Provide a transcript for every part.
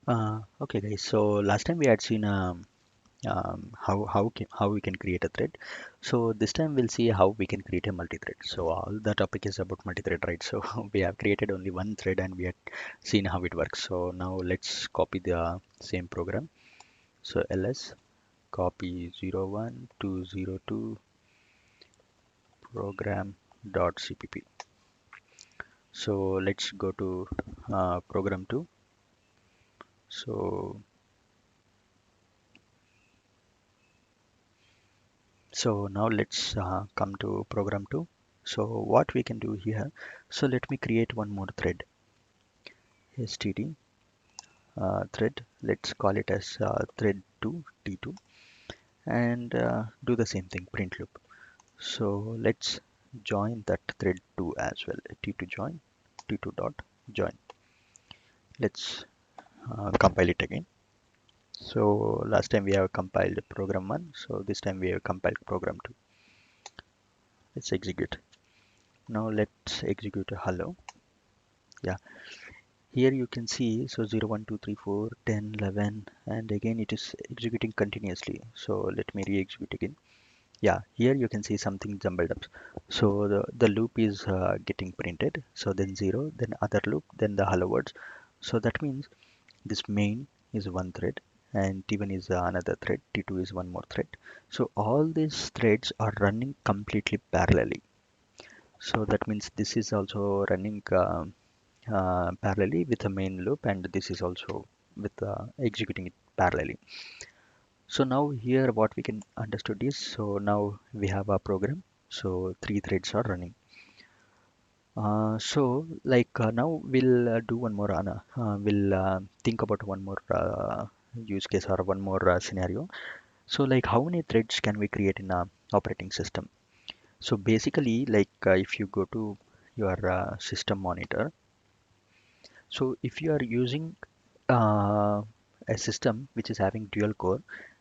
Okay, guys. So last time we had seen how we can create a thread. So this time we'll see how we can create a multi-thread. So all the topic is about multi-thread, right? So we have created only one thread and we had seen how it works. So now let's copy the same program. So ls copy 01 202 program.cpp. So let's go to program 2. So now let's come to program 2. So what we can do here, so let me create one more thread, std thread. Let's call it as thread 2 t2 and do the same thing, print loop. So let's join that thread 2 as well, t2 join t2 dot join. Let's compile it again. So last time we have compiled program 1, so this time we have compiled program 2. Let's execute. Now let's execute a hello. Yeah, here you can see, so 0 1 2 3 4 10 11, and again it is executing continuously. So let me re-execute again. Yeah, here you can see something jumbled up. So the loop is getting printed. So then 0, then other loop, then the hello words. So that means this main is one thread and T1 is another thread, T2 is one more thread. So all these threads are running completely parallelly. So that means this is also running parallelly with the main loop, and this is also with executing it parallelly. So now here what we can understood is, so now we have a program, so three threads are running. So like now we'll do one more we'll think about one more use case or one more scenario. So like how many threads can we create in a operating system? So basically like if you go to your system monitor, so if you are using uh, a system which is having dual core,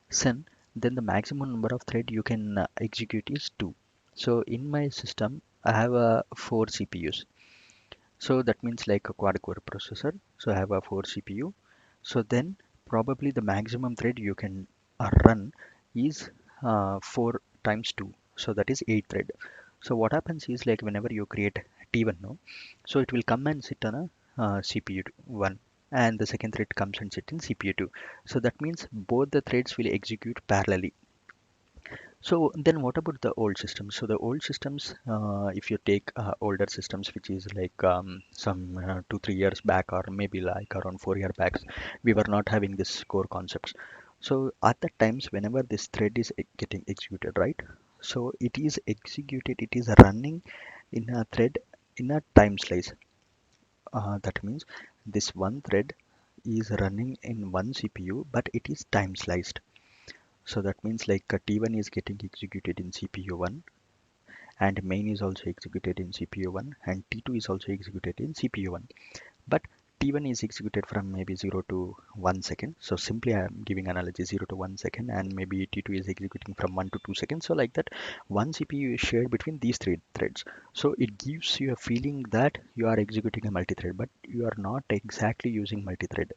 then the maximum number of thread you can execute is 2. So in my system, I have 4 CPUs. So that means like a quad core processor. So I have a 4 CPU. So then probably the maximum thread you can run is 4 times 2. So that is 8 thread. So what happens is like whenever you create T1 now, so it will come and sit on a CPU 1, and the second thread comes and sit in CPU 2. So that means both the threads will execute parallelly. So then what about the old systems? So the old systems, if you take older systems, which is like some 2 3 years back, or maybe like around 4 year back, we were not having this core concepts. So at that times, whenever this thread is getting executed, right? So it is executed, it is running in a thread in a time slice. That means this one thread is running in one CPU, but it is time sliced. So that means like T1 is getting executed in CPU 1, and main is also executed in CPU 1, and T2 is also executed in CPU 1. But T1 is executed from maybe 0 to 1 second. So simply I'm giving analogy 0 to 1 second, and maybe T2 is executing from 1 to 2 seconds. So like that, one CPU is shared between these three threads. So it gives you a feeling that you are executing a multi-thread, but you are not exactly using multi-thread.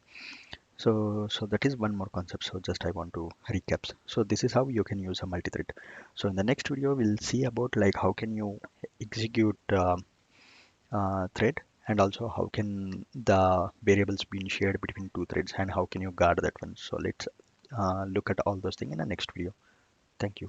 So that is one more concept. So just I want to recap. So this is how you can use a multi-thread. So in the next video, we'll see about like how can you execute thread, and also how can the variables being shared between two threads, and how can you guard that one. So let's look at all those things in the next video. Thank you.